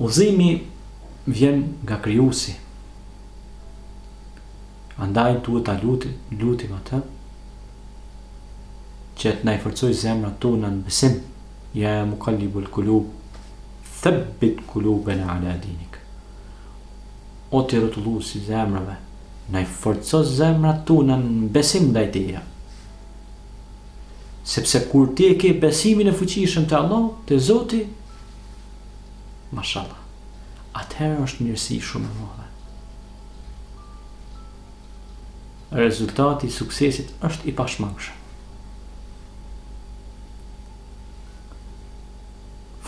Udhëzimi vjen nga Krijuesi. Andaj duhet ta lutim atë që të na i forcojë zemrat tona në besim. Ja muqallibul qulub, thabbit qulubana ala dinik. O të rrotulluesi zemrave, na i forco zemrat tona në besim ndaj Teje. Sepse kur ti e ke besimin e fuqishëm te Allah, te Zoti, mashallah, atëherë është mirësi shumë e madhe. Rezultati i suksesit është i pashmangshëm.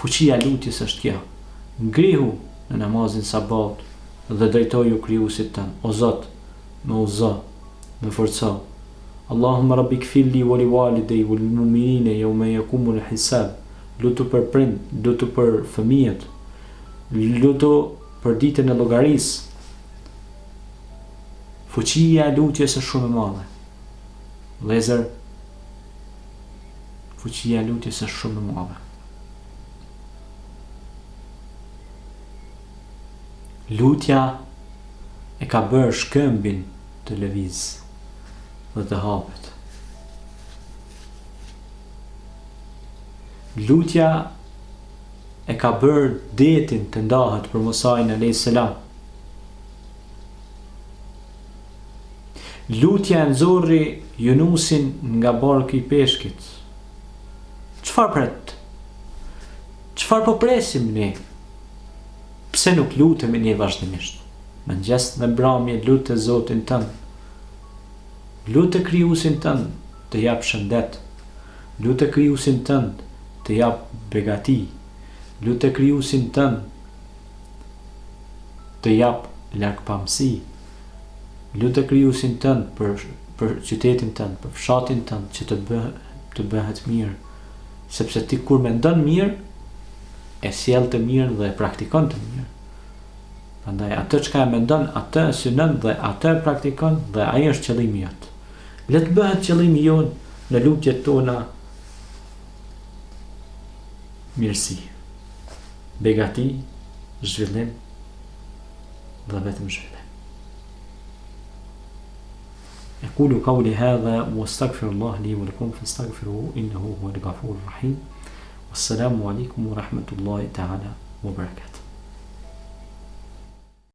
Fuqia e lutjes është kjo. Ngrihu në namazin sabat dhe drejtoju Krijuesit tënd. O Zot, më udhëzo, më forco. Allahumma rabbi kfirli wa li walidayya wal mu'minina yawma yaqumul hisab. Lutu për prind, lutu për fëmijët, lutu për ditën e llogarisë. Fuqia e lutjes është shumë e madhe. Vëllezër, fuqia e lutjes është shumë e madhe. Lutja e ka bërë shkëmbin të lëviz dhe të hapet. Lutja e ka bërë detin të ndahet për Musajin alayhis salam. Lutja e nxorri Yunusin nga barku i peshkit. Çfarë pret? Çfarë po presim ne? Pse nuk lutemi ne vazhdimisht? Mëngjes dhe mbrëmje lutë Zotin tënd. Lutë Krijuesin tënd të jap shëndet. Lutë Krijuesin tënd të jap begati. Lutë Krijuesin tënd të jap largpamësi. Lutë Krijuesin tënd për qytetin tënd, për fshatin tënd që të bëhet mirë. Sepse ti kur mendon mirë, e sjell të mirë dhe e praktikon të mirë. Prandaj atë çka e mendon, atë e synon dhe atë e praktikon dhe ai është qëllimi jot. Le të bëhet qëllimi jon në lutjet tona mirësi, begati, zhvillim dhe vetëm zhvillim. أقول قولي هذا واستغفر الله لي ولكم فاستغفروه إنه هو الغفور الرحيم. والسلام عليكم ورحمة الله تعالى وبركاته.